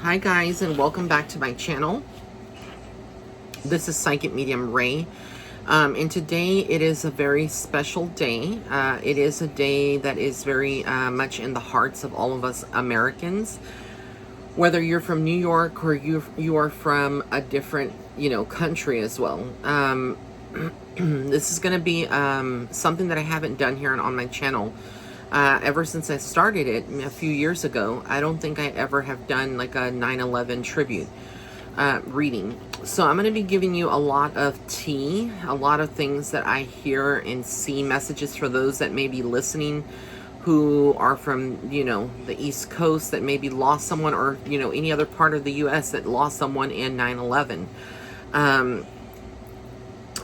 Hi guys, and welcome back to my channel. This is Psychic Medium Ray, and today it is a very special day. It is a day that is very much in the hearts of all of us Americans, whether you're from New York or you are from a different country as well. This is going to be something that I haven't done here on my channel. Ever since I started it a few years ago. I don't think I ever have done like a 9/11 tribute reading. So I'm going to be giving you a lot of tea, a lot of things that I hear and see, messages for those that may be listening who are from, the East Coast that maybe lost someone, or, any other part of the U.S. that lost someone in 9/11.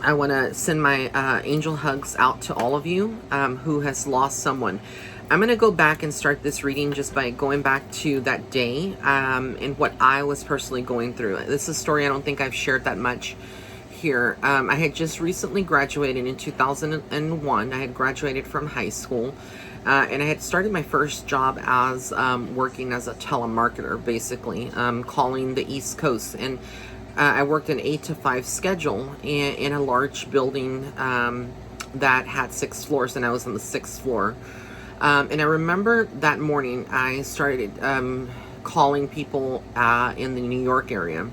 I want to send my angel hugs out to all of you who has lost someone. I'm going to go back and start this reading just by going back to that day and what I was personally going through. This is a story I don't think I've shared that much here. I had just recently graduated in 2001. I had graduated from high school. And I had started my first job as working as a telemarketer, basically, calling the East Coast. And I worked an 8 to 5 schedule in a large building that had 6 floors, and I was on the 6th floor. And I remember that morning I started calling people in the New York area.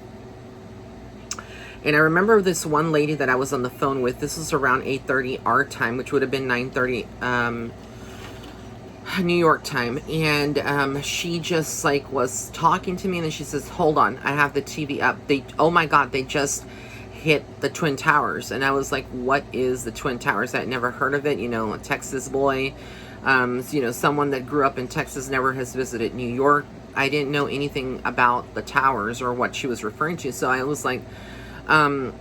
And I remember this one lady that I was on the phone with. This was around 8:30 our time, which would have been 9:30 New York time, and she just like was talking to me, and then she says, "Hold on, I have the TV up. Oh my God, they just hit the Twin Towers." And I was like, "What is the Twin Towers?" I'd never heard of it. A Texas boy, someone that grew up in Texas, never has visited New York. I didn't know anything about the towers or what she was referring to. So I was like, "Ma'am,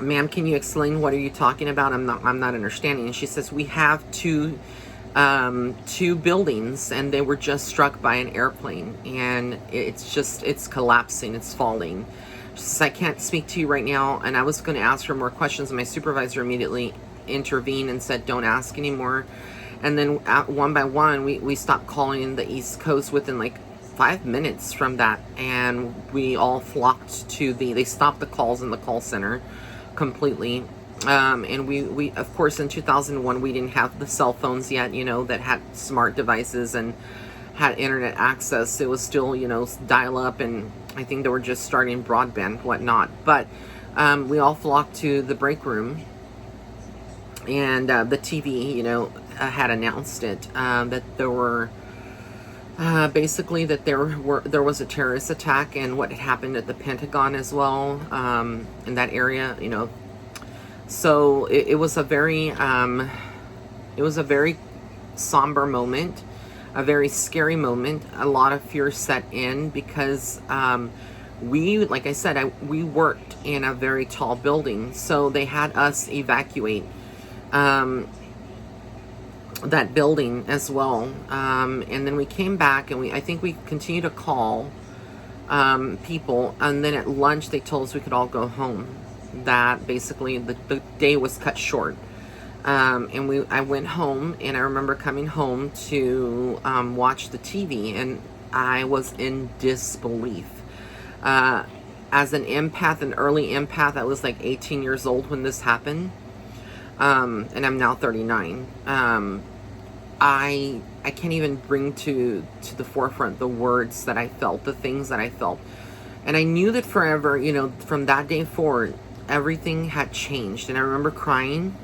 can you explain, what are you talking about? I'm not understanding." And she says, "We have two buildings, and they were just struck by an airplane, and it's collapsing, it's falling." She says, "I can't speak to you right now." And I was going to ask her more questions, and my supervisor immediately intervened and said, "Don't ask anymore." And then one by one, we stopped calling the East Coast within like 5 minutes from that, and we all flocked to they stopped the calls in the call center completely. And we of course in 2001 we didn't have the cell phones yet, that had smart devices and had internet access. It was still, dial up, and I think they were just starting broadband, whatnot. But we all flocked to the break room, and the TV, had announced it, that there were basically that there was a terrorist attack, and what had happened at the Pentagon as well, in that area, So it was a very somber moment, a very scary moment. A lot of fear set in because like I said, we worked in a very tall building, so they had us evacuate that building as well. And then we came back, and I think we continued to call people, and then at lunch they told us we could all go home. That basically the day was cut short. And I went home, and I remember coming home to watch the TV, and I was in disbelief. As an empath, an early empath, I was like 18 years old when this happened, and I'm now 39. I can't even bring to the forefront the words that I felt, the things that I felt. And I knew that forever, from that day forward, everything had changed. And I remember crying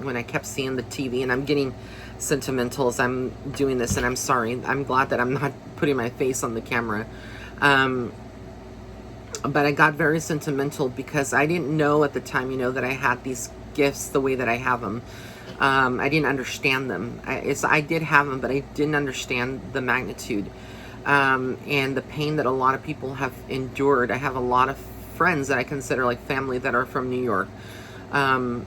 when I kept seeing the TV, and I'm getting sentimental as I'm doing this, and I'm sorry. I'm glad that I'm not putting my face on the camera. But I got very sentimental because I didn't know at the time, that I had these gifts the way that I have them. I didn't understand them. I did have them, but I didn't understand the magnitude and the pain that a lot of people have endured. I have a lot of friends that I consider like family that are from New York, and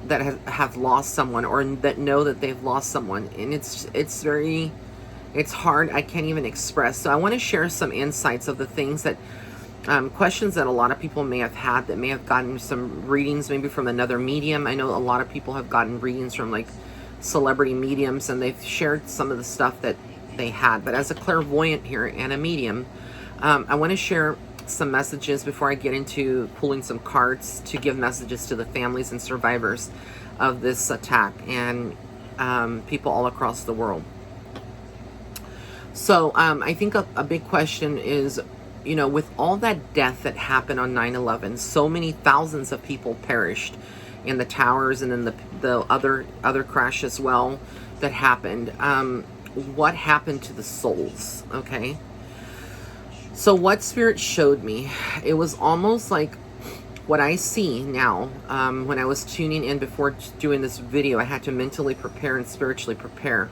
that have lost someone, or that know that they've lost someone, and it's hard. I can't even express. So I want to share some insights of the things that questions that a lot of people may have had, that may have gotten some readings maybe from another medium. I know a lot of people have gotten readings from like celebrity mediums, and they've shared some of the stuff that they had. But as a clairvoyant here and a medium, I want to share some messages before I get into pulling some cards to give messages to the families and survivors of this attack and people all across the world. So I think a big question is, you know, with all that death that happened on 9/11, so many thousands of people perished in the towers and in the other crash as well that happened. What happened to the souls? Okay. So what Spirit showed me, it was almost like what I see now. When I was tuning in before doing this video, I had to mentally prepare and spiritually prepare.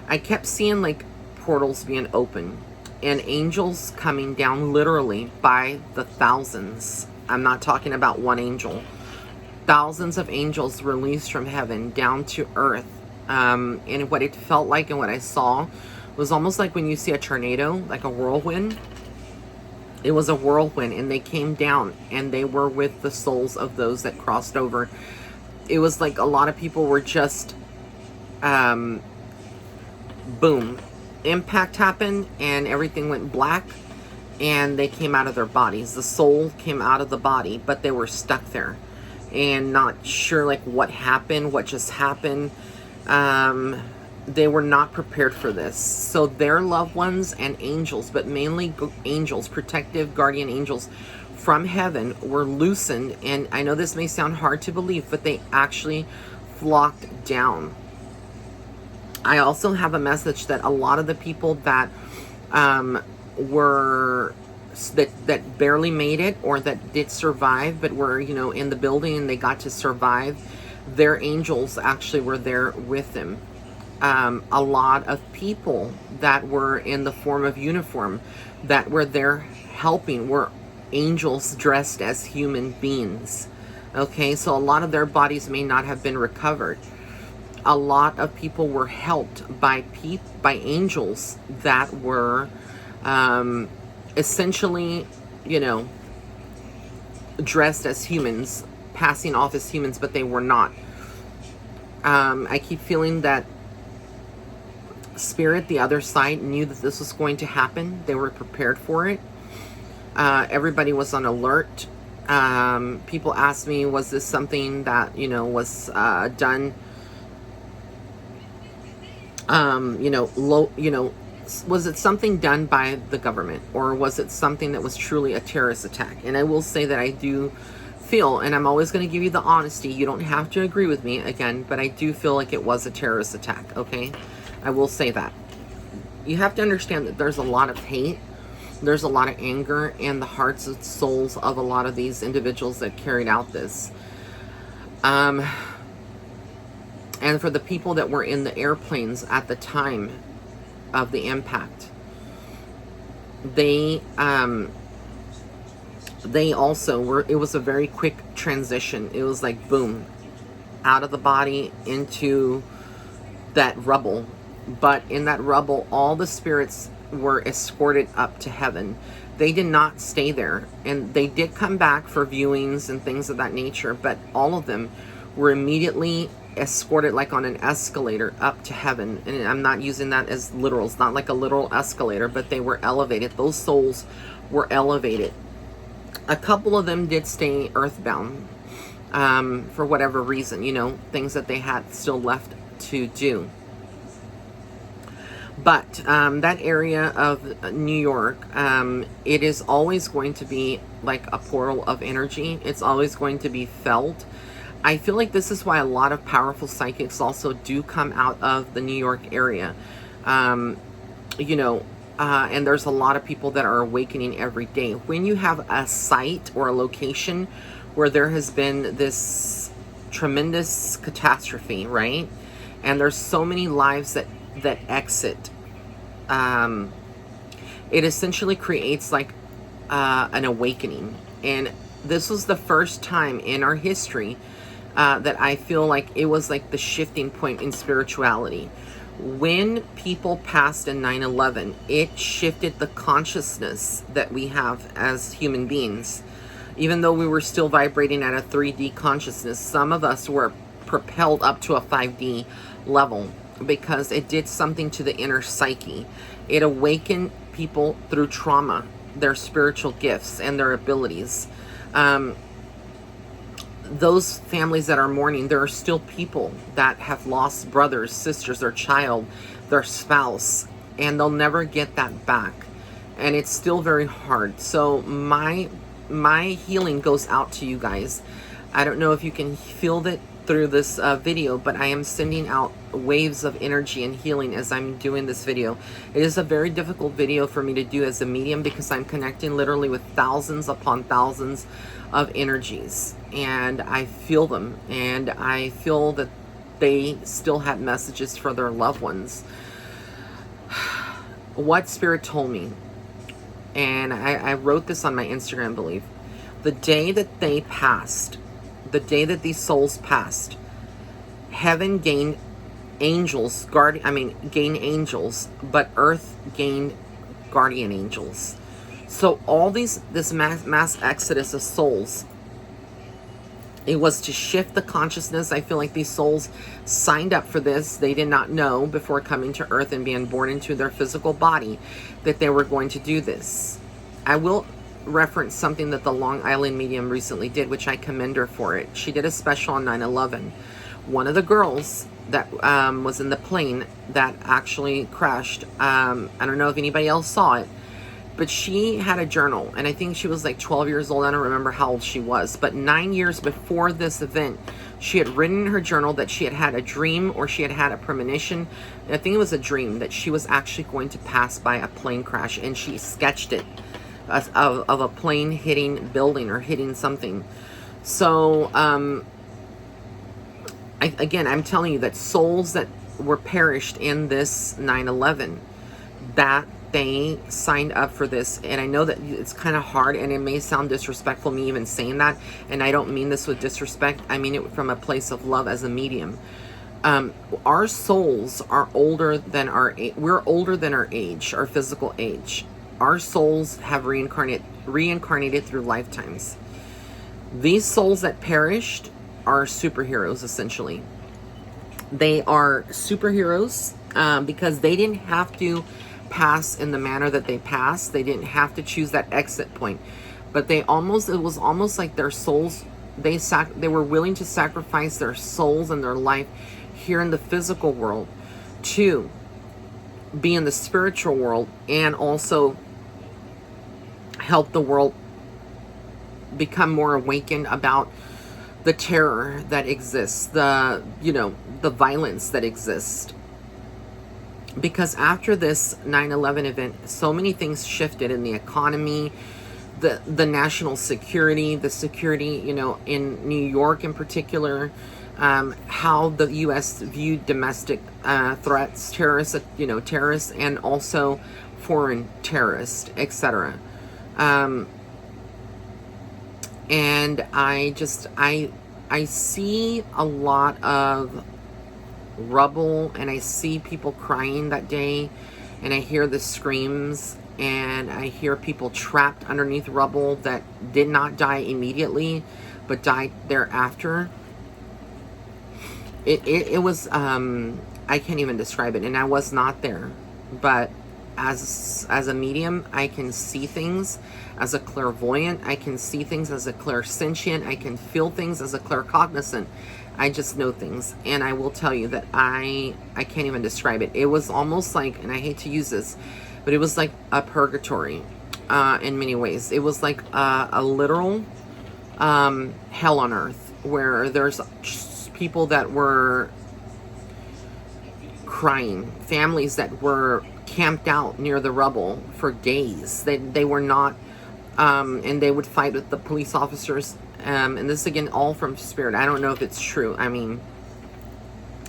I kept seeing like portals being open and angels coming down literally by the thousands. I'm not talking about one angel. Thousands of angels released from heaven down to earth. And what it felt like and what I saw was almost like when you see a tornado, like a whirlwind. It was a whirlwind, and they came down and they were with the souls of those that crossed over. It was like a lot of people were just, boom, impact happened and everything went black and they came out of their bodies. The soul came out of the body, but they were stuck there and not sure like what happened, what just happened. They were not prepared for this. So their loved ones and angels, but mainly angels, protective guardian angels from heaven, were loosened. And I know this may sound hard to believe, but they actually flocked down. I also have a message that a lot of the people that were that barely made it or that did survive but were, you know, in the building and they got to survive, their angels actually were there with them. A lot of people that were in the form of uniform that were there helping were angels dressed as human beings. Okay, so a lot of their bodies may not have been recovered. A lot of people were helped by angels that were essentially, you know, dressed as humans, passing off as humans, but they were not. I keep feeling that Spirit, the other side, knew that this was going to happen. They were prepared for it. Everybody was on alert. People asked me, was this something that, you know, was done, was it something done by the government, or was it something that was truly a terrorist attack? And I will say that I do feel, and I'm always going to give you the honesty, you don't have to agree with me again, but I do feel like it was a terrorist attack. Okay, I will say that. You have to understand that there's a lot of hate, there's a lot of anger in the hearts and souls of a lot of these individuals that carried out this. And for the people that were in the airplanes at the time of the impact, they also were, it was a very quick transition. It was like boom, out of the body into that rubble. But in that rubble, all the spirits were escorted up to heaven. They did not stay there, and they did come back for viewings and things of that nature, but all of them were immediately escorted like on an escalator up to heaven. And I'm not using that as literal. It's not like a literal escalator, but they were elevated. Those souls were elevated. A couple of them did stay earthbound for whatever reason, you know, things that they had still left to do. But that area of New York, it is always going to be like a portal of energy. It's always going to be felt. I feel like this is why a lot of powerful psychics also do come out of the New York area. You know, and there's a lot of people that are awakening every day. When you have a site or a location where there has been this tremendous catastrophe, right? And there's so many lives that exit, it essentially creates like an awakening. And this was the first time in our history that I feel like it was like the shifting point in spirituality. When people passed in 9/11, it shifted the consciousness that we have as human beings. Even though we were still vibrating at a 3D consciousness, some of us were propelled up to a 5D level. because it did something to the inner psyche. It awakened people through trauma, their spiritual gifts and their abilities. Those families that are mourning, there are still people that have lost brothers, sisters, their child, their spouse, and they'll never get that back. And it's still very hard. So my healing goes out to you guys. I don't know if you can feel it through this video, but I am sending out waves of energy and healing as I'm doing this video. It is a very difficult video for me to do as a medium because I'm connecting literally with thousands upon thousands of energies, and I feel them, and I feel that they still have messages for their loved ones. What Spirit told me, and I wrote this on my Instagram, I believe, the day that they passed, the day that these souls passed, heaven gained angels, gained angels, but earth gained guardian angels. So all this mass exodus of souls, it was to shift the consciousness. I feel like these souls signed up for this. They did not know before coming to earth and being born into their physical body that they were going to do this. I will reference something that the Long Island medium recently did, which I commend her for it. She did a special on 9/11. One of the girls that was in the plane that actually crashed, I don't know if anybody else saw it, but she had a journal, and I think she was like 12 years old. I don't remember how old she was, but 9 years before this event, she had written in her journal that she had had a dream, or she had had a premonition. I think it was a dream that she was actually going to pass by a plane crash, and she sketched it of a plane hitting building or hitting something. So again, I'm telling you that souls that were perished in this 9/11, that they signed up for this. And I know that it's kind of hard, and it may sound disrespectful me even saying that, and I don't mean this with disrespect. I mean it from a place of love as a medium. Our souls are older than we're older than our age, our physical age. Our souls have reincarnated through lifetimes. These souls that perished are superheroes, essentially. They are superheroes because they didn't have to pass in the manner that they passed. They didn't have to choose that exit point, but it was almost like their souls, they were willing to sacrifice their souls and their life here in the physical world to be in the spiritual world, and also help the world become more awakened about the terror that exists, the violence that exists. Because after this 9/11 event, so many things shifted in the economy, the national security, the security, in New York in particular, how the U.S. viewed domestic threats, terrorists, and also foreign terrorists, etc. And I see a lot of rubble, and I see people crying that day, and I hear the screams, and I hear people trapped underneath rubble that did not die immediately but died thereafter. It was I can't even describe it, and I was not there, but as a medium, I can see things. As a clairvoyant, I can see things. As a clairsentient, I can feel things. As a claircognizant, I just know things. And I will tell you that I can't even describe it. It was almost like, and I hate to use this, but it was like a purgatory in many ways. It was like a literal hell on earth, where there's people that were crying, families that were camped out near the rubble for days. They were not, and they would fight with the police officers. And this, again, all from spirit. I don't know if it's true. I mean,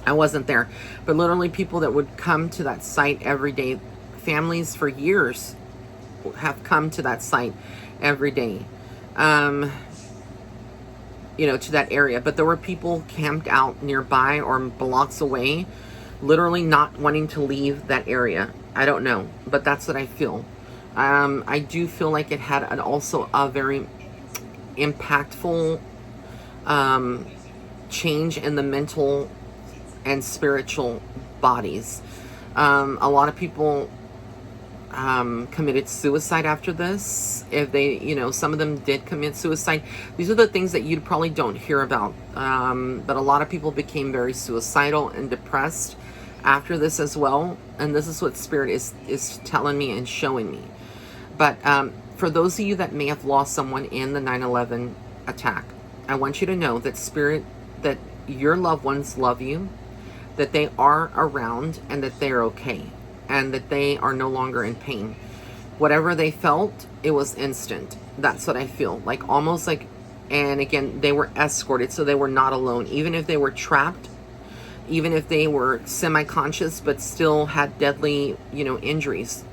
I wasn't there. But literally people that would come to that site every day, families for years have come to that site every day, to that area. But there were people camped out nearby or blocks away, literally not wanting to leave that area. I don't know, but that's what I feel. I do feel like it had also a very impactful change in the mental and spiritual bodies. A lot of people committed suicide after this. If they, some of them did commit suicide. These are the things that you probably don't hear about. But a lot of people became very suicidal and depressed after this as well. And this is what Spirit is telling me and showing me. But for those of you that may have lost someone in the 9/11 attack, I want you to know that Spirit, that your loved ones love you, that they are around, and that they're okay, and that they are no longer in pain. Whatever they felt, it was instant. That's what I feel. Like, almost like, and again, they were escorted, so they were not alone. Even if they were trapped, even if they were semi-conscious, but still had deadly, injuries,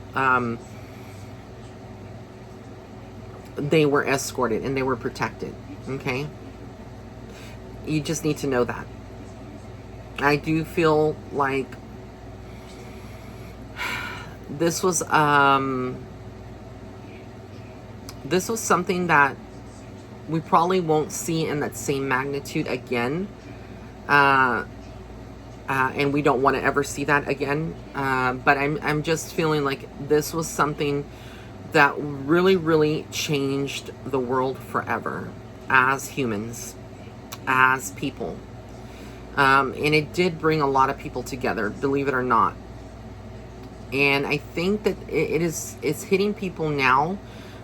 they were escorted and they were protected. Okay? You just need to know that. I do feel like this was something that we probably won't see in that same magnitude again, and we don't want to ever see that again. But I'm just feeling like this was something that really, really changed the world forever as humans, as people. And it did bring a lot of people together, believe it or not. And I think that it's hitting people now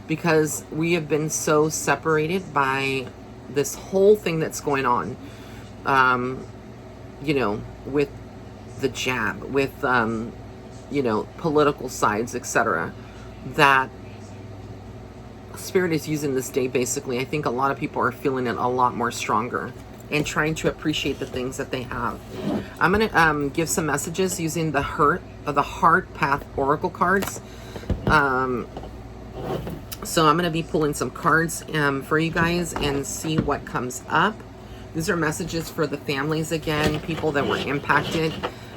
because we have been so separated by this whole thing that's going on, with the jab, with, political sides, etc., that Spirit is using this day. Basically, I think a lot of people are feeling it a lot more stronger and trying to appreciate the things that they have. I'm going to give some messages using the Heart Path Oracle cards. So I'm going to be pulling some cards for you guys and see what comes up. These are messages for the families, again, people that were impacted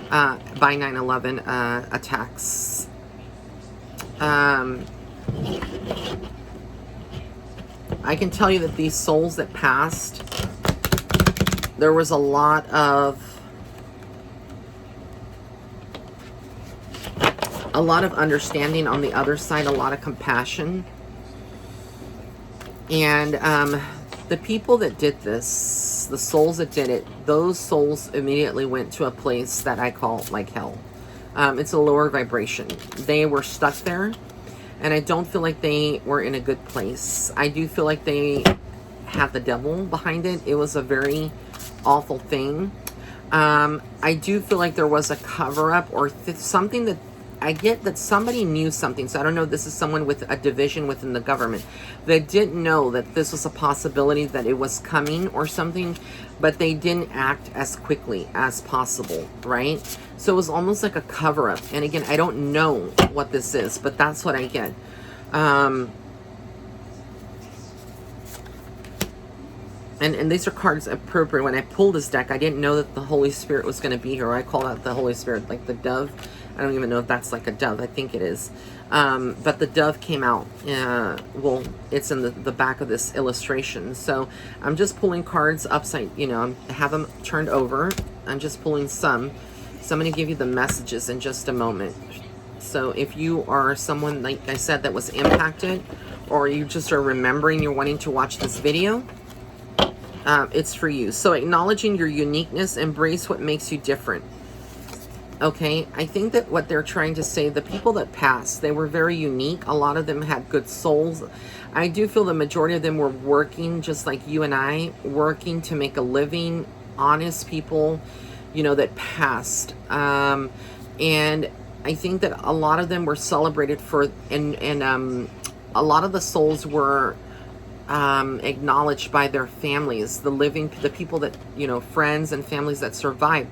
by 9/11 attacks. I can tell you that these souls that passed, there was a lot of understanding on the other side, a lot of compassion. And the people that did this, the souls that did it, those souls immediately went to a place that I call like hell. It's a lower vibration. They were stuck there, and I don't feel like they were in a good place. I do feel like they had the devil behind it. It was a very awful thing. I do feel like there was a cover-up or something that I get that somebody knew something. So I don't know if this is someone with a division within the government that didn't know that this was a possibility, that it was coming or something, but they didn't act as quickly as possible, right? So it was almost like a cover-up. And again, I don't know what this is, but that's what I get. And these are cards appropriate. When I pulled this deck, I didn't know that the Holy Spirit was going to be here. I call that the Holy Spirit, like the dove. I don't even know if that's like a dove. I think it is. But the dove came out. Well, it's in the back of this illustration. So I'm just pulling cards upside, I have them turned over. I'm just pulling some. So I'm going to give you the messages in just a moment. So if you are someone, like I said, that was impacted, or you just are remembering you're wanting to watch this video, it's for you. So acknowledging your uniqueness, embrace what makes you different. Okay, I think that what they're trying to say, the people that passed, they were very unique. A lot of them had good souls. I do feel the majority of them were working just like you and I, working to make a living, honest people, that passed. And I think that a lot of them were celebrated for, and a lot of the souls were acknowledged by their families, the people that, friends and families that survived.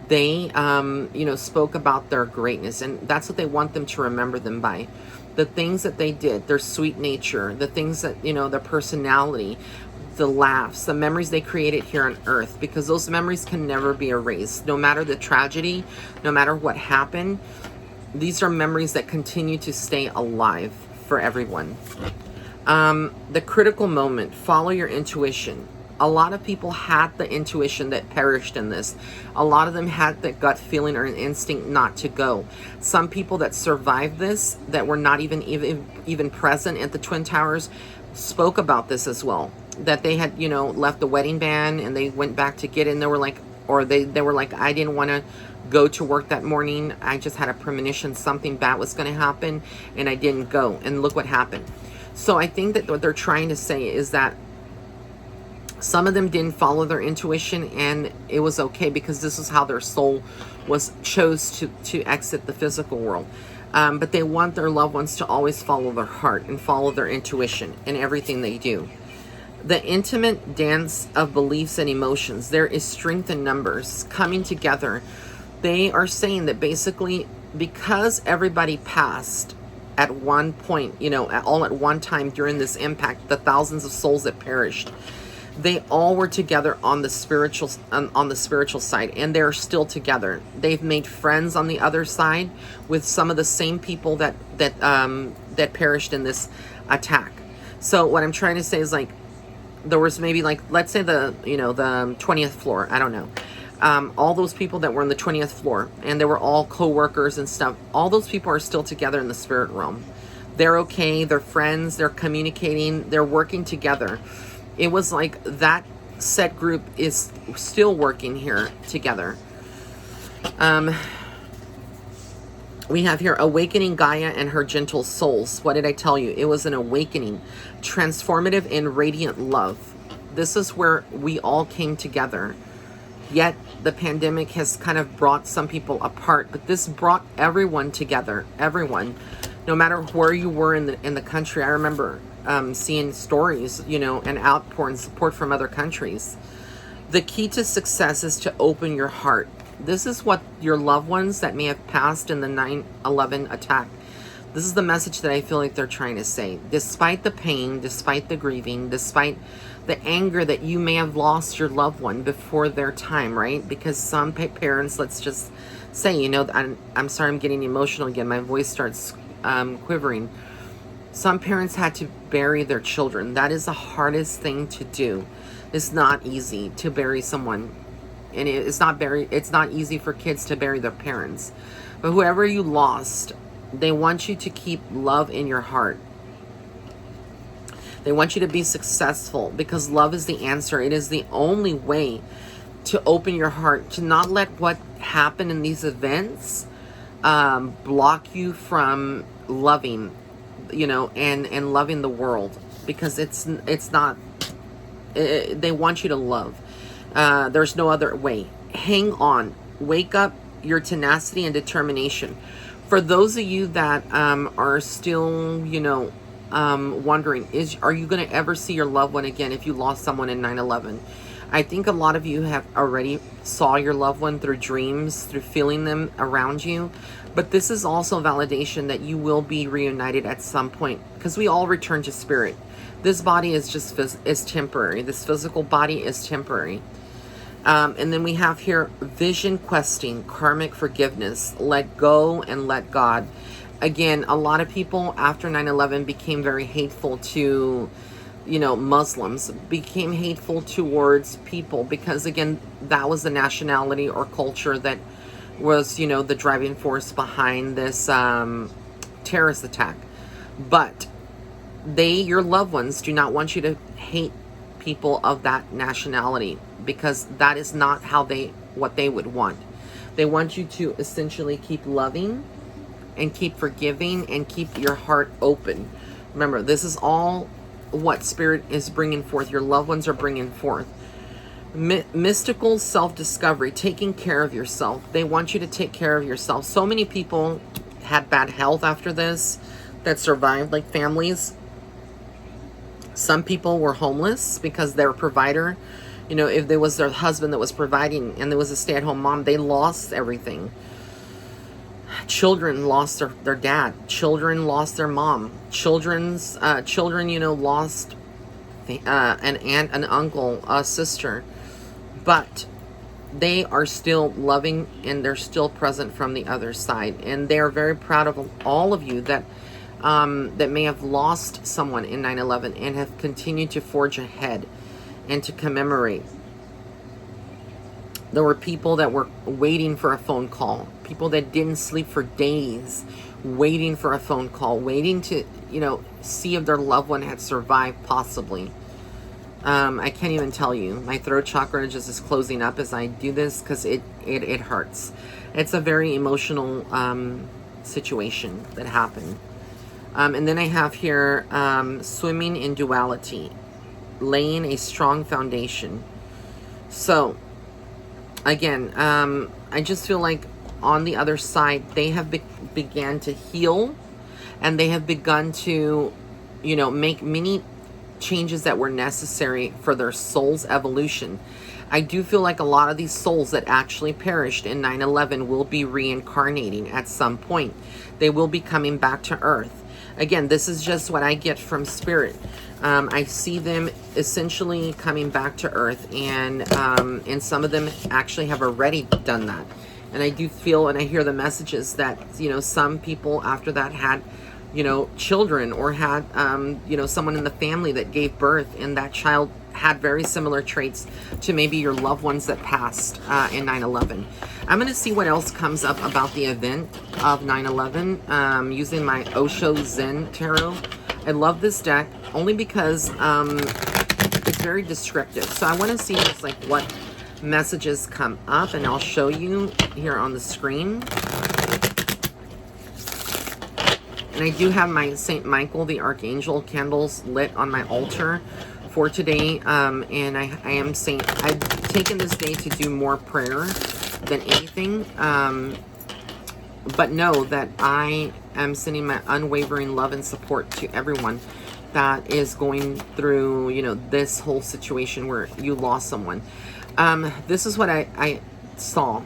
They, spoke about their greatness, and that's what they want them to remember them by. The things that they did, their sweet nature, the things that, their personality, the laughs, the memories they created here on earth, because those memories can never be erased. No matter the tragedy, no matter what happened, these are memories that continue to stay alive for everyone. The critical moment, follow your intuition. A lot of people had the intuition that perished in this. A lot of them had the gut feeling or an instinct not to go. Some people that survived this, that were not even present at the Twin Towers, spoke about this as well. That they had, you know, left the wedding band and they went back to get it, and they were like, or they were like, I didn't want to go to work that morning. I just had a premonition something bad was going to happen, and I didn't go. And look what happened. So I think that what they're trying to say is that some of them didn't follow their intuition, and it was okay, because this is how their soul chose to exit the physical world. But they want their loved ones to always follow their heart and follow their intuition in everything they do. The intimate dance of beliefs and emotions. There is strength in numbers coming together. They are saying that basically, because everybody passed at one point, you know, all at one time during this impact, the thousands of souls that perished, they all were together on the spiritual side, and they're still together. They've made friends on the other side with some of the same people that perished in this attack. So what I'm trying to say is, like, there was maybe, like, let's say the 20th floor, I don't know, all those people that were on the 20th floor, and they were all co-workers and stuff, all those people are still together in the spirit realm. They're okay, they're friends, they're communicating, they're working together. It was like that set group is still working here together. We have here awakening Gaia and her gentle souls. What did I tell you? It was an awakening, transformative and radiant love. This is where we all came together. Yet the pandemic has kind of brought some people apart, but this brought everyone together. Everyone, no matter where you were in the country. I remember seeing stories, you know, and outpour and support from other countries. The key to success is to open your heart. This is what your loved ones that may have passed in the 9/11 attack, this is the message that I feel like they're trying to say. Despite the pain, despite the grieving, despite the anger that you may have lost your loved one before their time, right? Because some parents, let's just say, you know, I'm sorry, I'm getting emotional again. My voice starts quivering. Some parents had to bury their children. That is the hardest thing to do. It's not easy to bury someone. And it's not easy for kids to bury their parents. But whoever you lost, they want you to keep love in your heart. They want you to be successful, because love is the answer. It is the only way to open your heart, to not let what happened in these events block you from loving, you know, and loving the world, because it's not, they want you to love. There's no other way. Hang on. Wake up your tenacity and determination. For those of you that are still, you know, wondering, are you going to ever see your loved one again if you lost someone in 9/11? I think a lot of you have already saw your loved one through dreams, through feeling them around you. But this is also validation that you will be reunited at some point, because we all return to spirit. This body is just is temporary. This physical body is temporary. And then we have here vision questing, karmic forgiveness, let go and let God. Again, a lot of people after 9/11 became very hateful to, you know, Muslims, became hateful towards people, because again, that was the nationality or culture that was, you know, the driving force behind this terrorist attack. But your loved ones do not want you to hate people of that nationality, because that is not what they would want. They want you to essentially keep loving and keep forgiving and keep your heart open. Remember, this is all what spirit is bringing forth. Your loved ones are bringing forth. Mystical self-discovery, taking care of yourself. They want you to take care of yourself. So many people had bad health after this that survived, like families. Some people were homeless because their provider, you know, if there was their husband that was providing and there was a stay-at-home mom, they lost everything. Children lost their dad. Children lost their mom. Children, you know, lost an aunt, an uncle, a sister. But they are still loving, and they're still present from the other side. And they are very proud of all of you that may have lost someone in 9/11 and have continued to forge ahead. and to commemorate. There were people that were waiting for a phone call, people that didn't sleep for days, waiting for a phone call, waiting to, see if their loved one had survived, possibly. I can't even tell you. My throat chakra just is closing up as I do this because it hurts. It's a very emotional situation that happened. And then I have here swimming in duality, laying a strong foundation. So, again, I just feel like on the other side, they have began to heal, and they have begun to, make many changes that were necessary for their soul's evolution. I do feel like a lot of these souls that actually perished in 9/11 will be reincarnating at some point. They will be coming back to Earth. Again, this is just what I get from Spirit. I see them essentially coming back to Earth, and some of them actually have already done that. And I do feel, and I hear the messages that, some people after that had, children, or had, someone in the family that gave birth, and that child had very similar traits to maybe your loved ones that passed in 9/11. I'm going to see what else comes up about the event of 9/11 using my Osho Zen Tarot. I love this deck only because it's very descriptive. So I want to see just like what messages come up, and I'll show you here on the screen. And I do have my St. Michael the Archangel candles lit on my altar for today. And I've taken this day to do more prayer than anything. But know that I am sending my unwavering love and support to everyone that is going through, this whole situation where you lost someone. This is what I saw.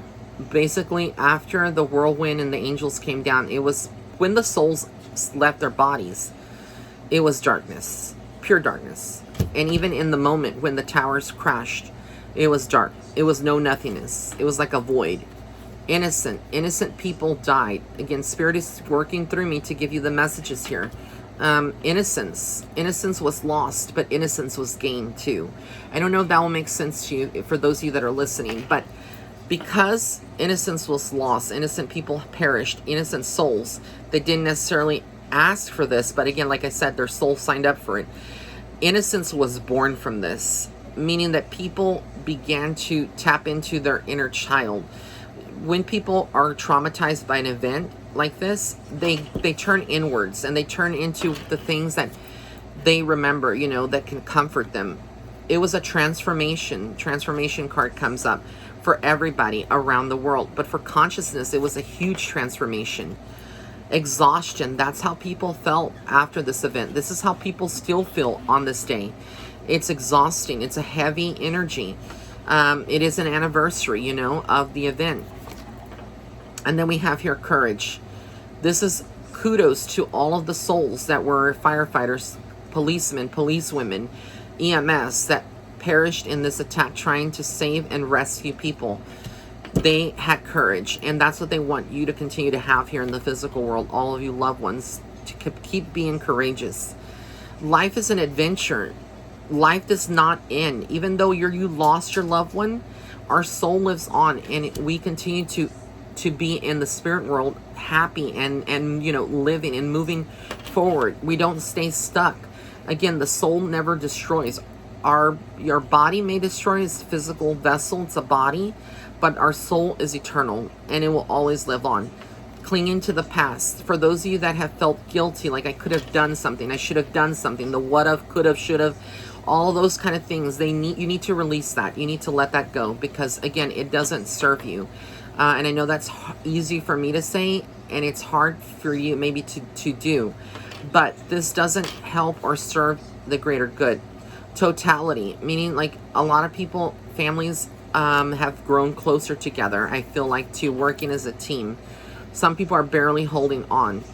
Basically, after the whirlwind and the angels came down, it was when the souls left their bodies, it was darkness, pure darkness. And even in the moment when the towers crashed, it was dark. It was no nothingness. It was like a void. Innocent people died. Again, Spirit is working through me to give you the messages here. Innocence was lost, but innocence was gained too. I don't know if that will make sense to you for those of you that are listening, but because innocence was lost, innocent people perished, innocent souls, they didn't necessarily ask for this, but again, like I said, their soul signed up for it. Innocence was born from this, meaning that people began to tap into their inner child. When people are traumatized by an event like this, they turn inwards, and they turn into the things that they remember, that can comfort them. It was a transformation card comes up for everybody around the world, but for consciousness, it was a huge transformation. Exhaustion, that's how people felt after this event. This is how people still feel on this day. It's exhausting. It's a heavy energy. It is an anniversary, of the event. And then we have here courage. This is kudos to all of the souls that were firefighters, policemen, policewomen, EMS that perished in this attack trying to save and rescue people. They had courage, and that's what they want you to continue to have here in the physical world, all of you loved ones, to keep being courageous. Life is an adventure. Life does not end. Even though you lost your loved one, our soul lives on, and we continue to be in the spirit world, happy and living and moving forward. We don't stay stuck. Again, the soul never destroys. Your body may destroy its physical vessel, it's a body, but our soul is eternal, and it will always live on. Clinging to the past. For those of you that have felt guilty, like I could have done something, I should have done something, the what have, could have, should have, all those kind of things, you need to release that. You need to let that go, because again, it doesn't serve you. And I know that's easy for me to say, and it's hard for you maybe to do, but this doesn't help or serve the greater good. Totality, meaning like a lot of people, families have grown closer together, I feel like, to working as a team. Some people are barely holding on.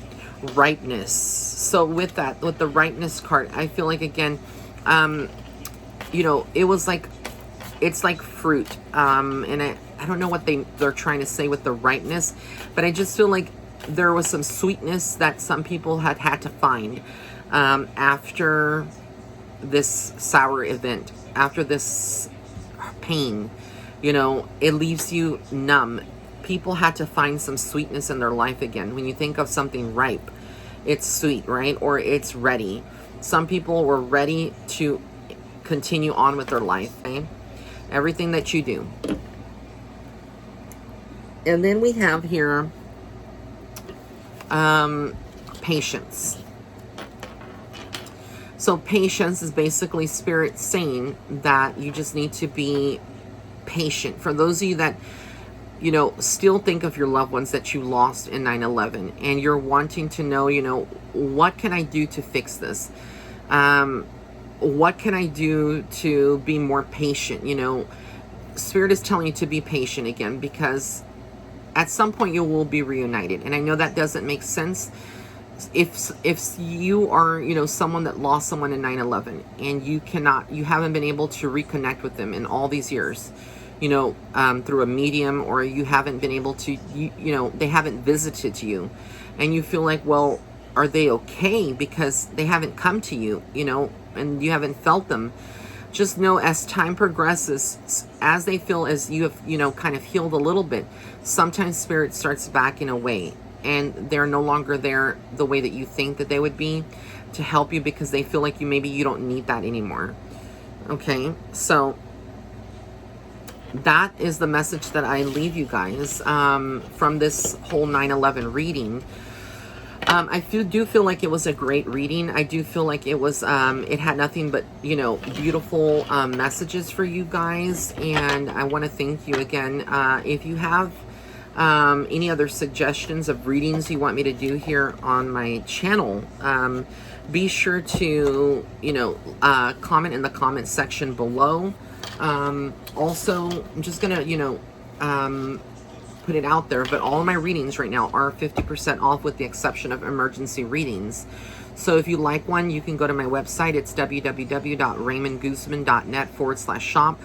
Ripeness. So with the ripeness card, I feel like, again, it was like, it's like fruit. And I don't know what they're trying to say with the ripeness, but I just feel like there was some sweetness that some people had to find after this sour event, after this pain, you know, it leaves you numb. People had to find some sweetness in their life again. When you think of something ripe, it's sweet, right? Or it's ready. Some people were ready to continue on with their life. Okay? Everything that you do. And then we have here patience. So patience is basically spirit saying that you just need to be patient. For those of you that, you know, still think of your loved ones that you lost in 9/11, and you're wanting to know, you know, what can I do to fix this? What can I do to be more patient? You know, Spirit is telling you to be patient again, because at some point you will be reunited. And I know that doesn't make sense. If you are, you know, someone that lost someone in 9/11, and you haven't been able to reconnect with them in all these years, you know, through a medium, or you haven't been able to, you know, they haven't visited you, and you feel like, well, are they okay? Because they haven't come to you, you know, and you haven't felt them. Just know, as time progresses, as they feel as you have, you know, kind of healed a little bit, sometimes spirit starts backing away, and they're no longer there the way that you think that they would be to help you, because they feel like maybe you don't need that anymore. Okay, so that is the message that I leave you guys from this whole 9/11 reading. I do feel like it was a great reading. I do feel like it was, it had nothing but, you know, beautiful messages for you guys. And I want to thank you again. If you have any other suggestions of readings you want me to do here on my channel, be sure to, you know, comment in the comment section below. Also, I'm just gonna, you know, put it out there, but all of my readings right now are 50% off, with the exception of emergency readings. So if you like one, you can go to my website. It's www.raymondguzman.net/shop.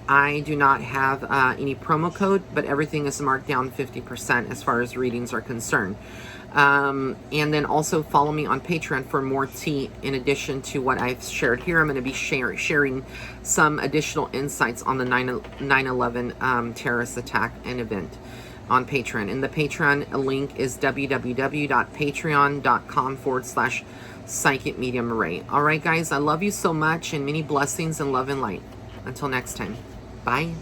I do not have any promo code, but everything is marked down 50% as far as readings are concerned. And then also follow me on Patreon for more tea. In addition to what I've shared here, I'm going to be sharing some additional insights on the 9/11 terrorist attack and event on Patreon. And the Patreon link is www.patreon.com/psychic medium Ray. All right, guys, I love you so much, and many blessings and love and light. Until next time, bye.